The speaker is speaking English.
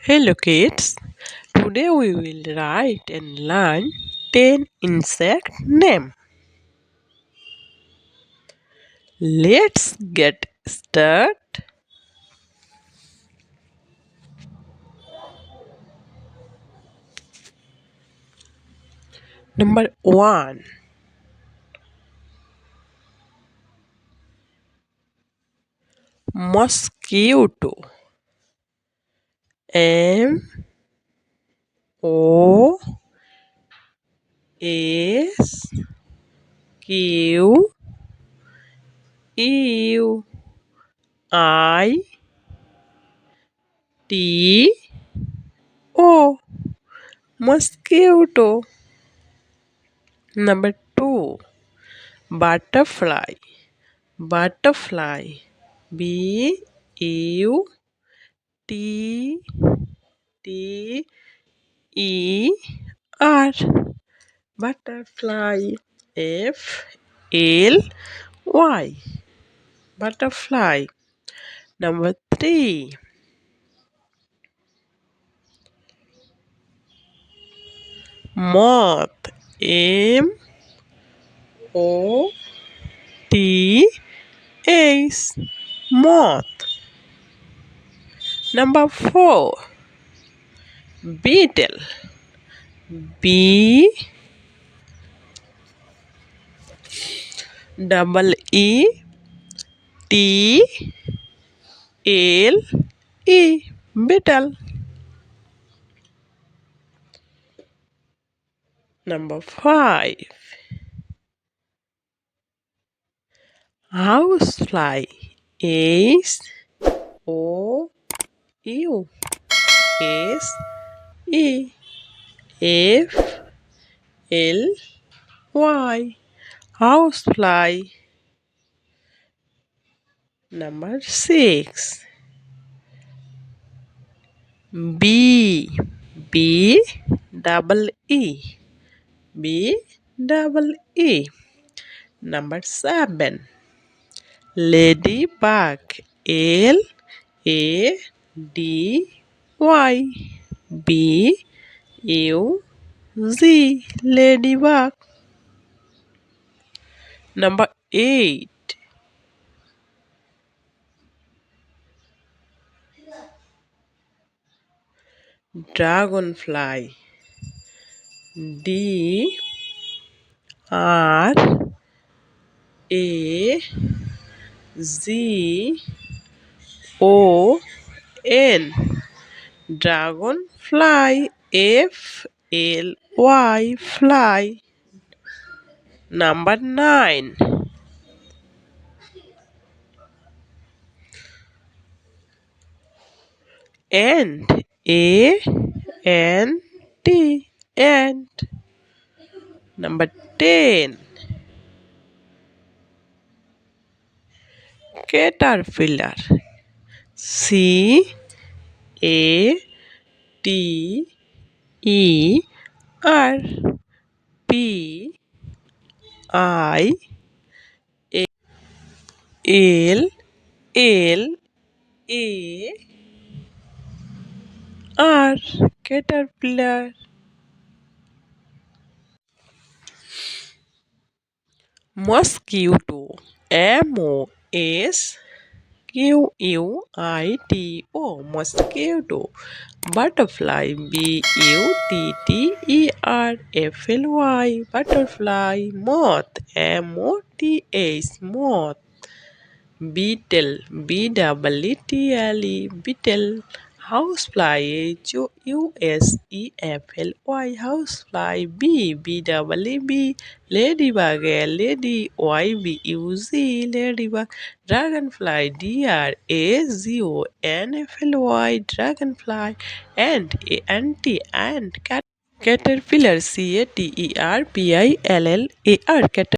Hello kids, today we will write and learn 10 insect name. Let's get started. Number 1. Mosquito. M O S Q U I T O. Mosquito. Number 2. Butterfly. Butterfly. B U T T E R. Butterfly. F L Y. Butterfly. Number 3. Moth. M O T H. Moth. Number 4. Beetle. B double E T L E. Beetle. Number 5. Housefly. H O U S E F L Y. Housefly. Number 6. Bee. B double E. B double E. Number 7. Ladybug. L A D Y B U Z. Ladybug. Number 8. Dragonfly. D R A Z O N. Dragonfly. F L Y. Fly. Number 9. Ant. A N T. Ant. Number 10. Caterpillar. C A T E R. P I L L A R. Caterpillar. Mosquito. MOSQUITO. Mosquito. Butterfly. BUTTERFLY. Butterfly. Moth. MOTH. Moth. Beetle. BEETLE. Beetle. Housefly. HOUSEFLY. Housefly. BEEBLE. Ladybug. LADYBUG. Ladybug. Dragonfly. DRAGONFLY. Dragonfly. Ant. Caterpillar. CATERPILLAR.